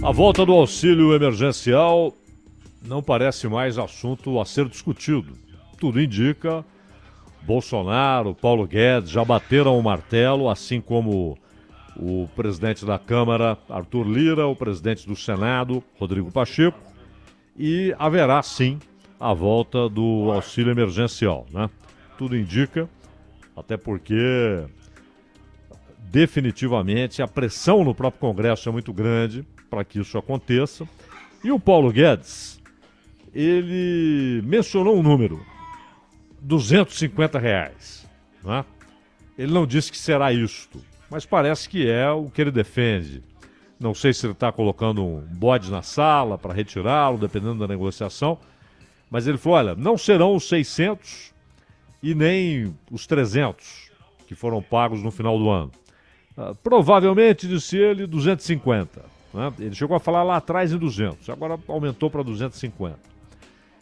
A volta do auxílio emergencial não parece mais assunto a ser discutido. Tudo indica, Bolsonaro, Paulo Guedes já bateram o martelo, assim como o presidente da Câmara, Arthur Lira, o presidente do Senado, Rodrigo Pacheco, e haverá sim a volta do auxílio emergencial, né? Tudo indica, até porque definitivamente a pressão no próprio Congresso é muito grande para que isso aconteça. E o Paulo Guedes, ele mencionou um número, R$ 250, né? Ele não disse que será isto, mas parece que é o que ele defende. Não sei se ele está colocando um bode na sala para retirá-lo, dependendo da negociação, mas ele falou, olha, não serão os 600 e nem os 300 que foram pagos no final do ano. Provavelmente, disse ele, 250. Né? Ele chegou a falar lá atrás em 200, agora aumentou para 250.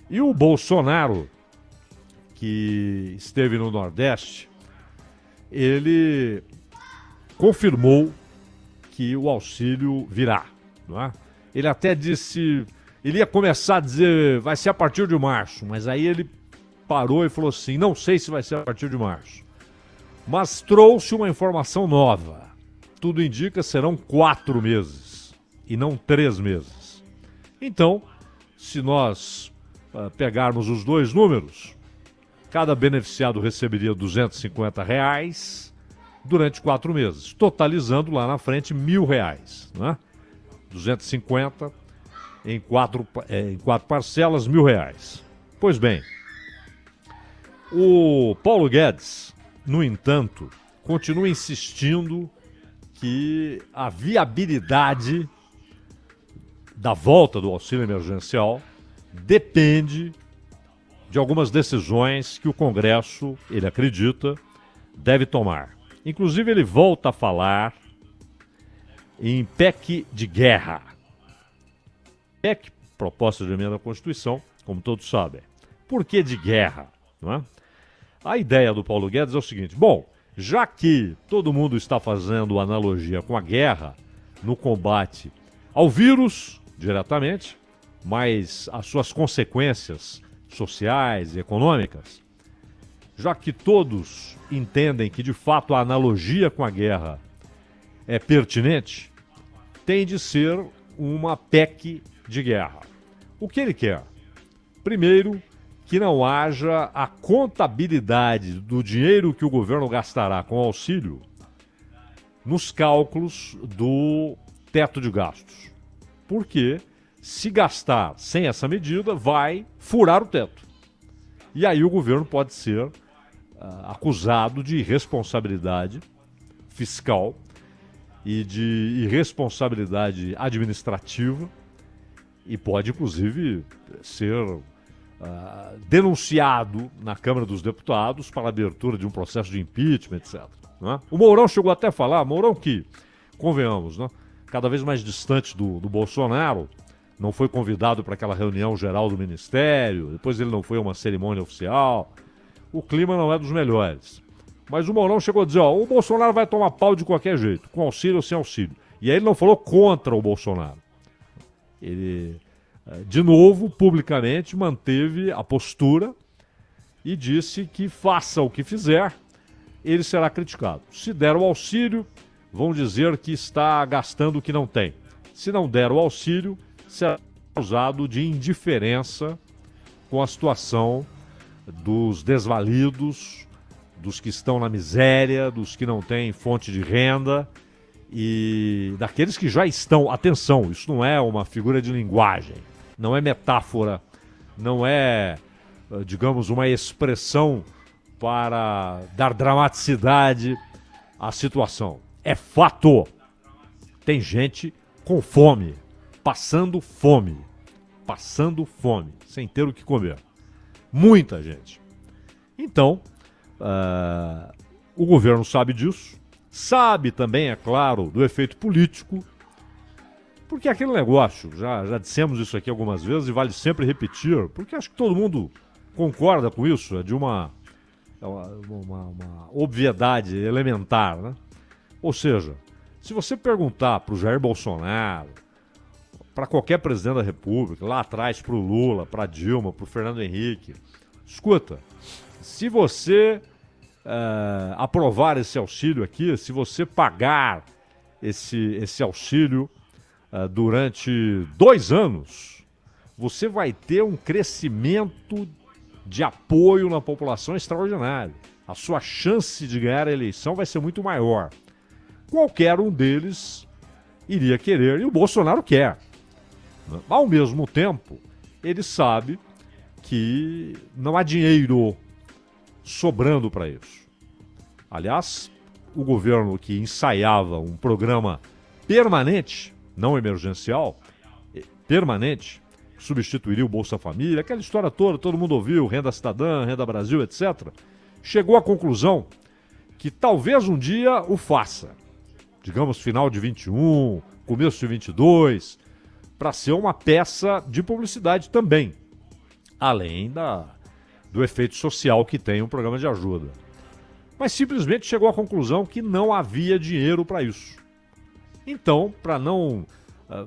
E o Bolsonaro, que esteve no Nordeste, ele confirmou que o auxílio virá. Não é? Ele até disse, ele ia começar a dizer, vai ser a partir de março, mas aí ele parou e falou assim, não sei se vai ser a partir de março. Mas trouxe uma informação nova. Tudo indica serão 4 meses e não 3 meses. Então, se nós pegarmos os dois números, cada beneficiado receberia R$ 250 durante 4 meses, totalizando lá na frente R$ 1.000, né? 250 em quatro parcelas, R$ 1.000. Pois bem, o Paulo Guedes, no entanto, continua insistindo que a viabilidade da volta do auxílio emergencial depende de algumas decisões que o Congresso, ele acredita, deve tomar. Inclusive, ele volta a falar em PEC de guerra. PEC, proposta de emenda à Constituição, como todos sabem. Por que de guerra? Não é? A ideia do Paulo Guedes é o seguinte, bom, já que todo mundo está fazendo analogia com a guerra no combate ao vírus, diretamente, mas as suas consequências sociais e econômicas, já que todos entendem que de fato a analogia com a guerra é pertinente, tem de ser uma PEC de guerra. O que ele quer? Primeiro, que não haja a contabilidade do dinheiro que o governo gastará com auxílio nos cálculos do teto de gastos. Porque se gastar sem essa medida, vai furar o teto. E aí o governo pode ser acusado de irresponsabilidade fiscal e de irresponsabilidade administrativa e pode, inclusive, ser denunciado na Câmara dos Deputados para a abertura de um processo de impeachment, etc. Né? O Mourão chegou até a falar, Mourão que, convenhamos, né, cada vez mais distante do Bolsonaro, não foi convidado para aquela reunião geral do Ministério, depois ele não foi a uma cerimônia oficial, o clima não é dos melhores. Mas o Mourão chegou a dizer, ó, o Bolsonaro vai tomar pau de qualquer jeito, com auxílio ou sem auxílio. E aí ele não falou contra o Bolsonaro. Ele, de novo, publicamente, manteve a postura e disse que faça o que fizer, ele será criticado. Se der o auxílio, vão dizer que está gastando o que não tem. Se não der o auxílio, será acusado de indiferença com a situação dos desvalidos, dos que estão na miséria, dos que não têm fonte de renda e daqueles que já estão. Atenção, isso não é uma figura de linguagem, não é metáfora, não é, digamos, uma expressão para dar dramaticidade à situação. É fato. Tem gente com fome, passando fome, sem ter o que comer. Muita gente. Então, o governo sabe disso, sabe também, é claro, do efeito político, porque é aquele negócio, já dissemos isso aqui algumas vezes e vale sempre repetir, porque acho que todo mundo concorda com isso, é de uma obviedade elementar, né? Ou seja, se você perguntar para o Jair Bolsonaro, para qualquer presidente da República, lá atrás para o Lula, para Dilma, para o Fernando Henrique. Escuta, se você aprovar esse auxílio aqui, se você pagar esse auxílio durante 2 anos, você vai ter um crescimento de apoio na população extraordinário. A sua chance de ganhar a eleição vai ser muito maior. Qualquer um deles iria querer, e o Bolsonaro quer. Ao mesmo tempo, ele sabe que não há dinheiro sobrando para isso. Aliás, o governo que ensaiava um programa permanente, não emergencial, permanente, que substituiria o Bolsa Família, aquela história toda, todo mundo ouviu, Renda Cidadã, Renda Brasil, etc., chegou à conclusão que talvez um dia o faça. Digamos, final de 21, começo de 22, para ser uma peça de publicidade também, além do efeito social que tem um programa de ajuda. Mas simplesmente chegou à conclusão que não havia dinheiro para isso. Então, para não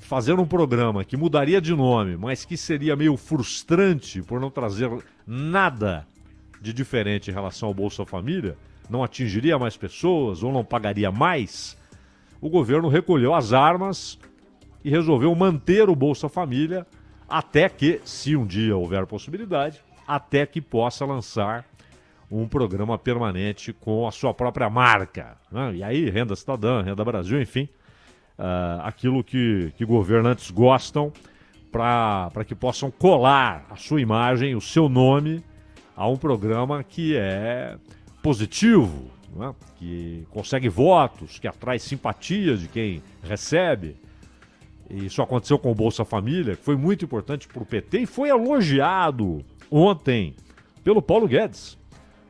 fazer um programa que mudaria de nome, mas que seria meio frustrante por não trazer nada de diferente em relação ao Bolsa Família, não atingiria mais pessoas ou não pagaria mais, o governo recolheu as armas e resolveu manter o Bolsa Família até que, se um dia houver possibilidade, até que possa lançar um programa permanente com a sua própria marca, né? E aí, Renda Cidadã, Renda Brasil, enfim, aquilo que governantes gostam para que possam colar a sua imagem, o seu nome, a um programa que é positivo, né? Que consegue votos, que atrai simpatia de quem recebe. E isso aconteceu com o Bolsa Família, que foi muito importante para o PT e foi elogiado ontem pelo Paulo Guedes.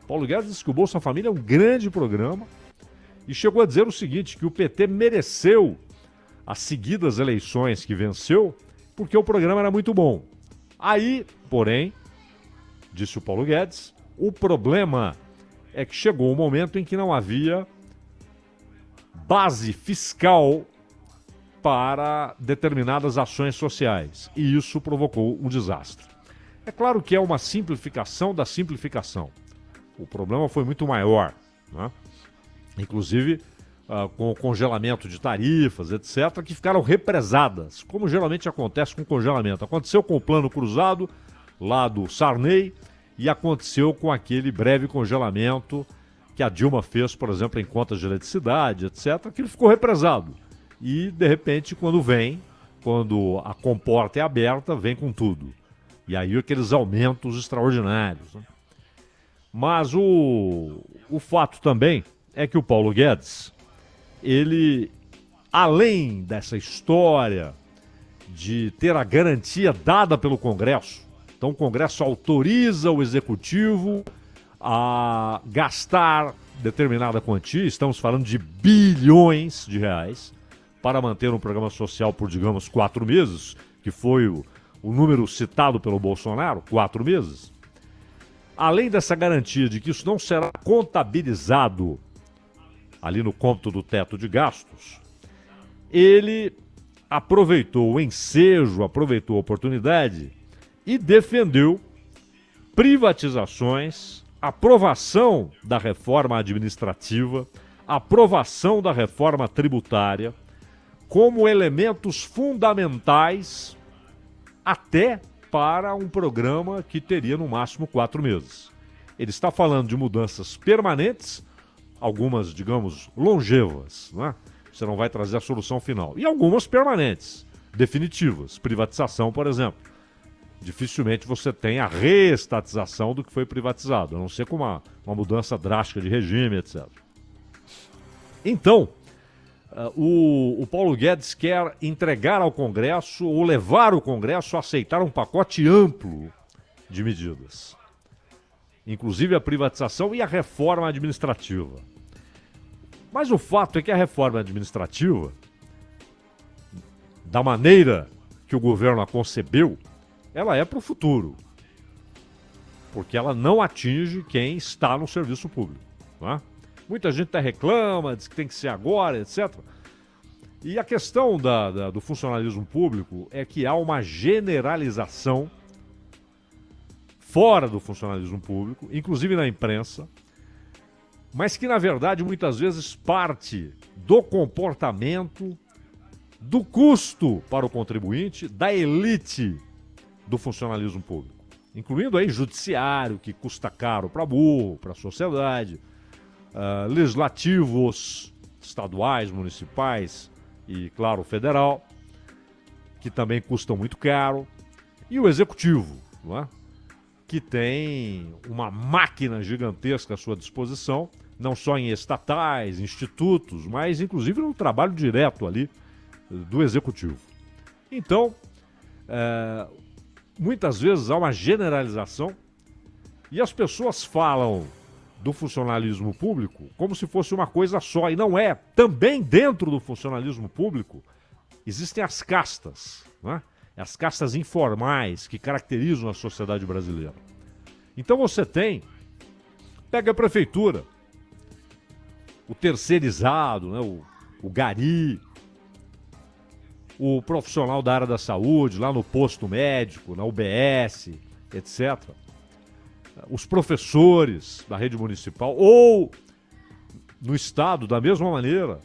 Paulo Guedes disse que o Bolsa Família é um grande programa e chegou a dizer o seguinte, que o PT mereceu as seguidas eleições que venceu porque o programa era muito bom. Aí, porém, disse o Paulo Guedes, o problema é que chegou um momento em que não havia base fiscal para determinadas ações sociais. E isso provocou um desastre. É claro que é uma simplificação da simplificação. O problema foi muito maior, né? Inclusive com o congelamento de tarifas, etc., que ficaram represadas, como geralmente acontece com congelamento. Aconteceu com o Plano Cruzado, lá do Sarney, e aconteceu com aquele breve congelamento que a Dilma fez, por exemplo, em contas de eletricidade, etc., que ficou represado. E, de repente, quando a comporta é aberta, vem com tudo. E aí aqueles aumentos extraordinários, né? Mas o fato também é que o Paulo Guedes, ele, além dessa história de ter a garantia dada pelo Congresso, então o Congresso autoriza o Executivo a gastar determinada quantia, estamos falando de bilhões de reais, para manter um programa social por, digamos, 4 meses, que foi o número citado pelo Bolsonaro, 4 meses. Além dessa garantia de que isso não será contabilizado ali no cômputo do teto de gastos, ele aproveitou o ensejo, aproveitou a oportunidade e defendeu privatizações, aprovação da reforma administrativa, aprovação da reforma tributária, como elementos fundamentais até para um programa que teria no máximo 4 meses. Ele está falando de mudanças permanentes, algumas, digamos, longevas, né? Você não vai trazer a solução final. E algumas permanentes, definitivas. Privatização, por exemplo. Dificilmente você tem a reestatização do que foi privatizado, a não ser com uma mudança drástica de regime, etc. Então, o Paulo Guedes quer entregar ao Congresso ou levar o Congresso a aceitar um pacote amplo de medidas. Inclusive a privatização e a reforma administrativa. Mas o fato é que a reforma administrativa, da maneira que o governo a concebeu, ela é para o futuro. Porque ela não atinge quem está no serviço público, não é? Muita gente até reclama, diz que tem que ser agora, etc. E a questão do funcionalismo público é que há uma generalização fora do funcionalismo público, inclusive na imprensa, mas que, na verdade, muitas vezes parte do comportamento, do custo para o contribuinte, da elite do funcionalismo público, incluindo aí judiciário, que custa caro para burro, para a sociedade, legislativos estaduais, municipais e, claro, federal, que também custam muito caro, e o executivo, não é? Que tem uma máquina gigantesca à sua disposição, não só em estatais, institutos, mas inclusive no trabalho direto ali do executivo. Então, muitas vezes há uma generalização e as pessoas falam do funcionalismo público como se fosse uma coisa só, e não é. Também dentro do funcionalismo público existem as castas, né? As castas informais que caracterizam a sociedade brasileira. Então você pega a prefeitura, o terceirizado, né? o gari, o profissional da área da saúde, lá no posto médico, na UBS, etc. Os professores da rede municipal, ou no estado, da mesma maneira,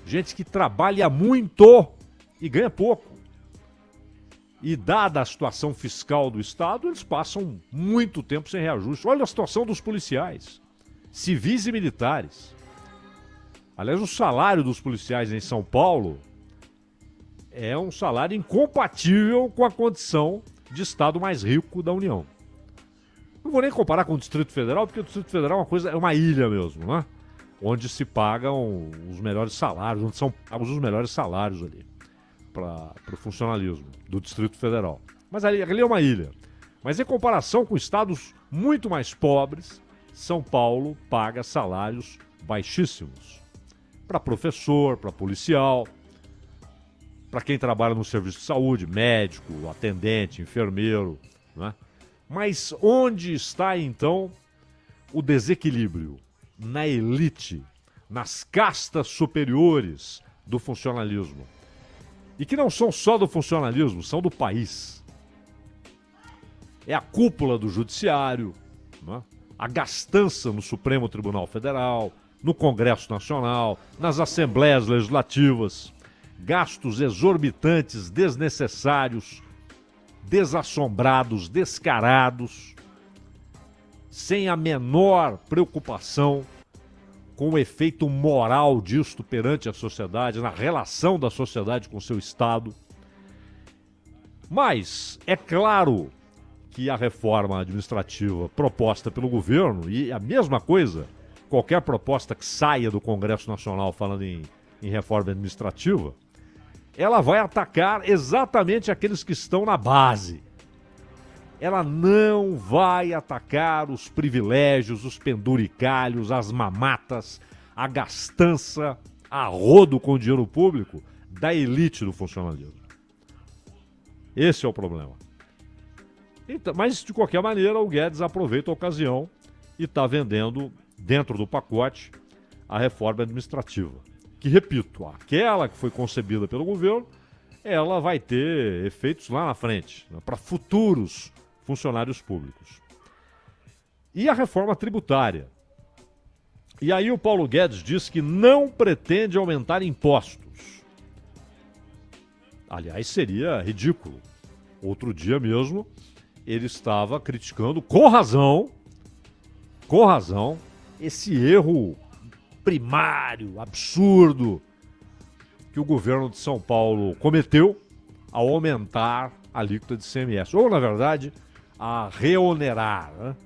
gente que trabalha muito e ganha pouco. E dada a situação fiscal do estado, eles passam muito tempo sem reajuste. Olha a situação dos policiais, civis e militares. Aliás, o salário dos policiais em São Paulo é um salário incompatível com a condição de estado mais rico da União. Não vou nem comparar com o Distrito Federal, porque o Distrito Federal é uma ilha mesmo, né? Onde se pagam os melhores salários, onde são pagos os melhores salários ali para o funcionalismo do Distrito Federal. Mas ali é uma ilha. Mas em comparação com estados muito mais pobres, São Paulo paga salários baixíssimos. Para professor, para policial, para quem trabalha no serviço de saúde, médico, atendente, enfermeiro, né? Mas onde está então o desequilíbrio? Na elite, nas castas superiores do funcionalismo. E que não são só do funcionalismo, são do país. É a cúpula do judiciário, né? A gastança no Supremo Tribunal Federal, no Congresso Nacional, nas assembleias legislativas, gastos exorbitantes, desnecessários, desassombrados, descarados, sem a menor preocupação com o efeito moral disto perante a sociedade, na relação da sociedade com seu Estado. Mas é claro que a reforma administrativa proposta pelo governo, e a mesma coisa, qualquer proposta que saia do Congresso Nacional falando em reforma administrativa, ela vai atacar exatamente aqueles que estão na base. Ela não vai atacar os privilégios, os penduricalhos, as mamatas, a gastança, a rodo com o dinheiro público da elite do funcionalismo. Esse é o problema. Então, mas, de qualquer maneira, o Guedes aproveita a ocasião e está vendendo, dentro do pacote, a reforma administrativa. Que, repito, aquela que foi concebida pelo governo, ela vai ter efeitos lá na frente, né, para futuros funcionários públicos. E a reforma tributária? E aí o Paulo Guedes diz que não pretende aumentar impostos. Aliás, seria ridículo. Outro dia mesmo, ele estava criticando, com razão, esse erro primário, absurdo, que o governo de São Paulo cometeu ao aumentar a alíquota de ICMS. Ou, na verdade, a reonerar, né?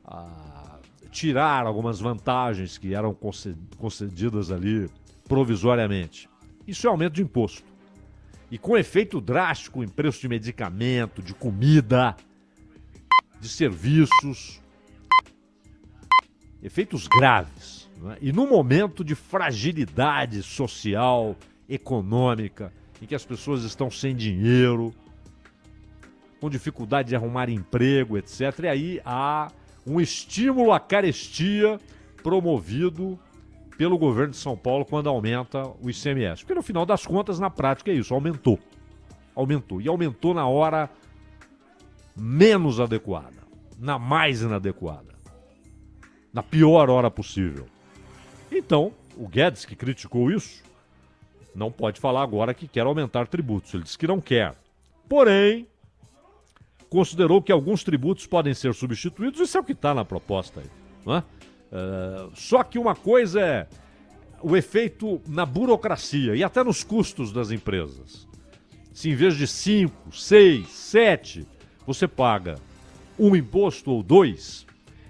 A tirar algumas vantagens que eram concedidas ali provisoriamente. Isso é aumento de imposto. E com efeito drástico em preço de medicamento, de comida, de serviços. Efeitos graves. Né? E num momento de fragilidade social, econômica, em que as pessoas estão sem dinheiro, com dificuldade de arrumar emprego, etc. E aí há um estímulo à carestia promovido pelo governo de São Paulo quando aumenta o ICMS. Porque no final das contas, na prática é isso, aumentou. Aumentou. E aumentou na hora menos adequada, na mais inadequada, na pior hora possível. Então, o Guedes, que criticou isso, não pode falar agora que quer aumentar tributos. Ele disse que não quer. Porém, considerou que alguns tributos podem ser substituídos. Isso é o que está na proposta aí, não é? Só que uma coisa é o efeito na burocracia e até nos custos das empresas. Se em vez de 5, 6, 7, você paga um imposto ou 2,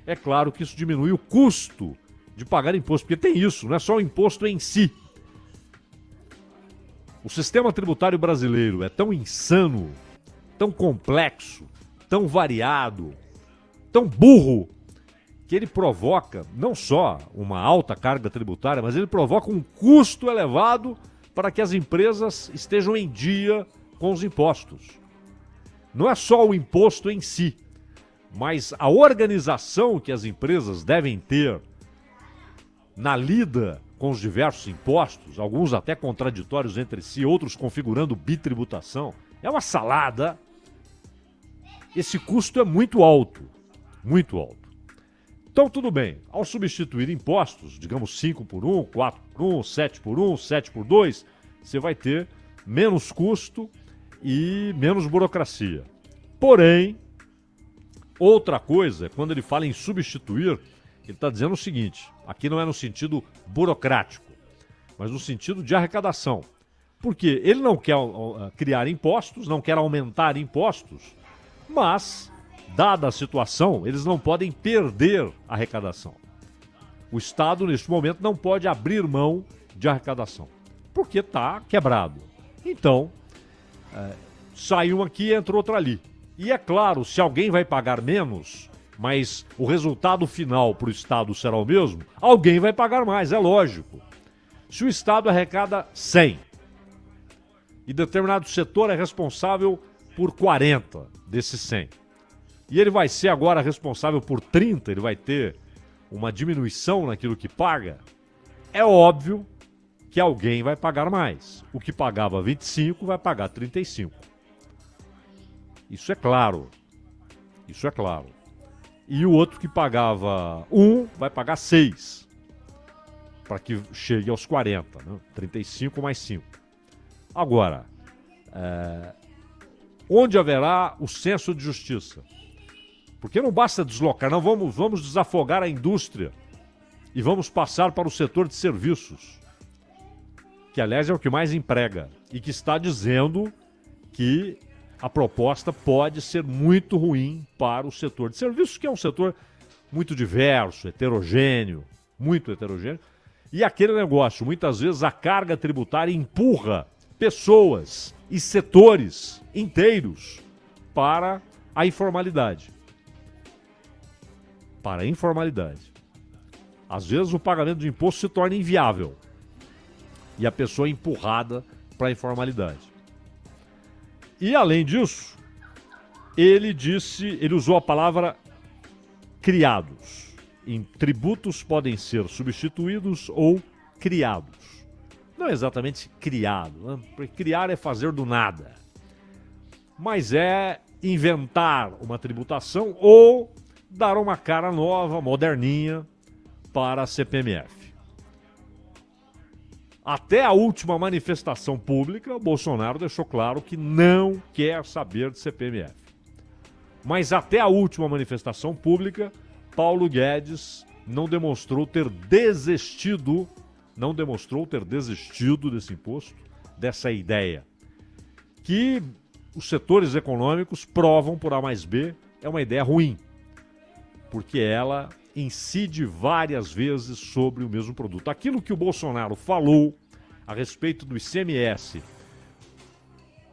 é claro que isso diminui o custo de pagar imposto, porque tem isso, não é só o imposto em si. O sistema tributário brasileiro é tão insano, tão complexo, tão variado, tão burro, que ele provoca não só uma alta carga tributária, mas ele provoca um custo elevado para que as empresas estejam em dia com os impostos. Não é só o imposto em si, mas a organização que as empresas devem ter na lida com os diversos impostos, alguns até contraditórios entre si, outros configurando bitributação, é uma salada. Esse custo é muito alto, muito alto. Então, tudo bem, ao substituir impostos, digamos 5 por 1, 4 por 1, 7 por 1, 7 por 2, você vai ter menos custo e menos burocracia. Porém, outra coisa, quando ele fala em substituir, ele está dizendo o seguinte, aqui não é no sentido burocrático, mas no sentido de arrecadação. Porque ele não quer criar impostos, não quer aumentar impostos, mas, dada a situação, eles não podem perder a arrecadação. O Estado, neste momento, não pode abrir mão de arrecadação, porque está quebrado. Então, sai um aqui e entra outro ali. E é claro, se alguém vai pagar menos, mas o resultado final para o Estado será o mesmo, alguém vai pagar mais, é lógico. Se o Estado arrecada 100 e determinado setor é responsável por 40 desses 100, e ele vai ser agora responsável por 30, ele vai ter uma diminuição naquilo que paga, é óbvio que alguém vai pagar mais. O que pagava 25 vai pagar 35. Isso é claro. Isso é claro. E o outro que pagava 1 vai pagar 6. Para que chegue aos 40. Né? 35 mais 5. Agora, onde haverá o senso de justiça? Porque não basta deslocar, não vamos desafogar a indústria e vamos passar para o setor de serviços, que aliás é o que mais emprega e que está dizendo que a proposta pode ser muito ruim para o setor de serviços, que é um setor muito diverso, heterogêneo, muito heterogêneo. E aquele negócio, muitas vezes a carga tributária empurra pessoas e setores inteiros para a informalidade. Para a informalidade. Às vezes o pagamento de imposto se torna inviável e a pessoa é empurrada para a informalidade. E além disso, ele usou a palavra criados. Em tributos podem ser substituídos ou criados. Não é exatamente criado, né? Porque criar é fazer do nada. Mas é inventar uma tributação ou dar uma cara nova, moderninha, para a CPMF. Até a última manifestação pública, o Bolsonaro deixou claro que não quer saber de CPMF. Mas até a última manifestação pública, Paulo Guedes não demonstrou ter desistido desse imposto, dessa ideia. Que os setores econômicos provam por A mais B, é uma ideia ruim. Porque ela incide várias vezes sobre o mesmo produto. Aquilo que o Bolsonaro falou a respeito do ICMS,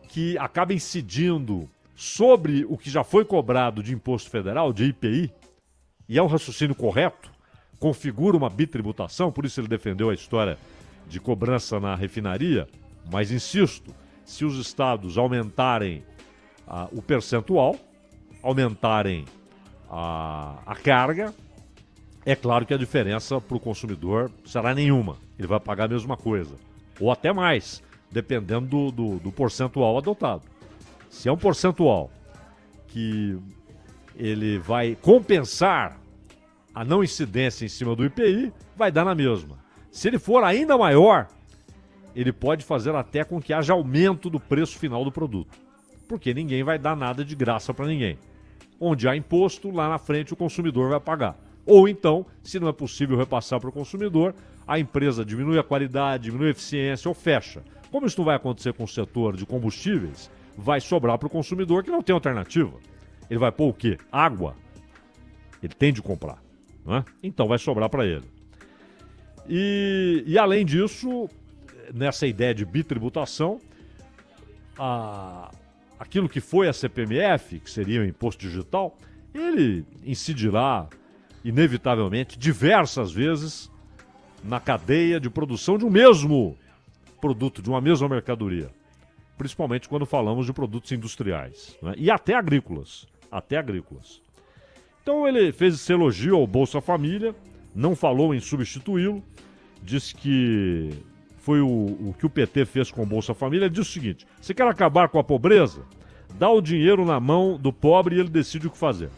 que acaba incidindo sobre o que já foi cobrado de imposto federal, de IPI, e é um raciocínio correto, configura uma bitributação, por isso ele defendeu a história de cobrança na refinaria, mas insisto, se os estados aumentarem o percentual, aumentarem a carga, é claro que a diferença para o consumidor será nenhuma. Ele vai pagar a mesma coisa, ou até mais, dependendo do percentual adotado. Se é um percentual que ele vai compensar a não incidência em cima do IPI, vai dar na mesma. Se ele for ainda maior, ele pode fazer até com que haja aumento do preço final do produto. Porque ninguém vai dar nada de graça para ninguém. Onde há imposto, lá na frente o consumidor vai pagar. Ou então, se não é possível repassar para o consumidor, a empresa diminui a qualidade, diminui a eficiência ou fecha. Como isso não vai acontecer com o setor de combustíveis, vai sobrar para o consumidor que não tem alternativa. Ele vai pôr o quê? Água. Ele tem de comprar, né? Então vai sobrar para ele. E além disso, nessa ideia de bitributação, aquilo que foi a CPMF, que seria o imposto digital, ele incidirá inevitavelmente diversas vezes na cadeia de produção de um mesmo produto, de uma mesma mercadoria. Principalmente quando falamos de produtos industriais, né? E até agrícolas. Então ele fez esse elogio ao Bolsa Família, não falou em substituí-lo, disse que foi o que o PT fez com o Bolsa Família. Ele disse o seguinte: você quer acabar com a pobreza? Dá o dinheiro na mão do pobre e ele decide o que fazer.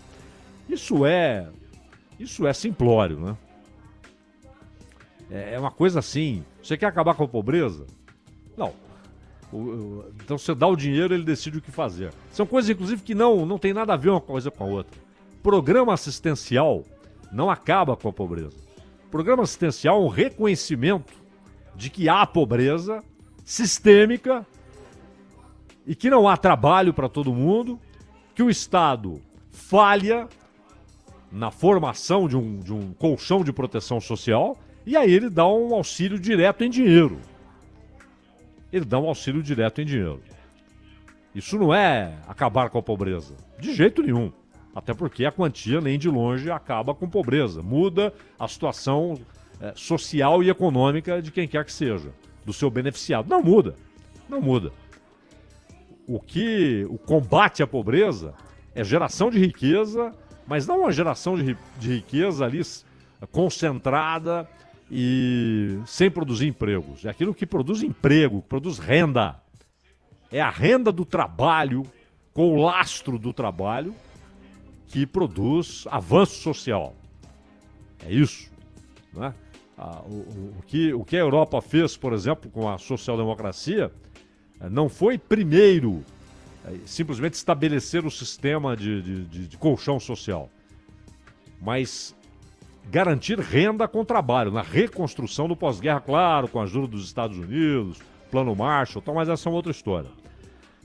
Isso é simplório, né? É uma coisa assim. Você quer acabar com a pobreza? Não. Então você dá o dinheiro e ele decide o que fazer. São coisas, inclusive, que não tem nada a ver uma coisa com a outra. Programa assistencial não acaba com a pobreza. Programa assistencial é um reconhecimento de que há pobreza sistêmica e que não há trabalho para todo mundo, que o Estado falha na formação de um colchão de proteção social, e aí ele dá um auxílio direto em dinheiro. Isso não é acabar com a pobreza, de jeito nenhum. Até porque a quantia nem de longe acaba com pobreza. Muda a situação social e econômica de quem quer que seja, do seu beneficiado. Não muda. O combate à pobreza é geração de riqueza, mas não uma geração de riqueza ali concentrada e sem produzir empregos. É aquilo que produz emprego, que produz renda. É a renda do trabalho, com o lastro do trabalho, que produz avanço social. É isso, né? O que a Europa fez, por exemplo, com a social-democracia, não foi primeiro simplesmente estabelecer o sistema de colchão social, mas garantir renda com trabalho, na reconstrução do pós-guerra, claro, com a ajuda dos Estados Unidos, Plano Marshall, mas essa é uma outra história.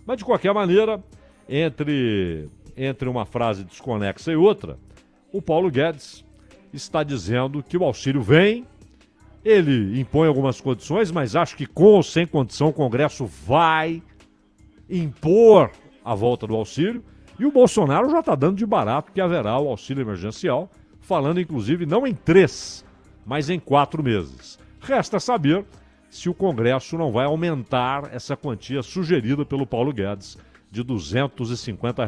Mas, de qualquer maneira, entre uma frase desconexa e outra, o Paulo Guedes está dizendo que o auxílio vem, ele impõe algumas condições, mas acho que com ou sem condição o Congresso vai impor a volta do auxílio, e o Bolsonaro já está dando de barato que haverá o auxílio emergencial, falando inclusive não em 3, mas em 4 meses. Resta saber se o Congresso não vai aumentar essa quantia sugerida pelo Paulo Guedes de R$ 250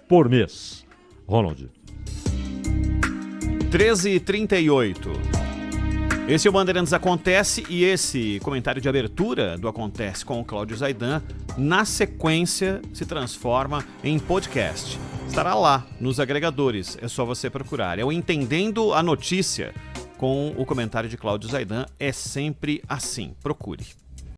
por mês. Ronald. 13h38. Esse é o Bandeirantes Acontece, e esse comentário de abertura do Acontece com o Cláudio Zaidan, na sequência, se transforma em podcast. Estará lá nos agregadores, é só você procurar. É o Entendendo a Notícia, com o comentário de Cláudio Zaidan, é sempre assim. Procure.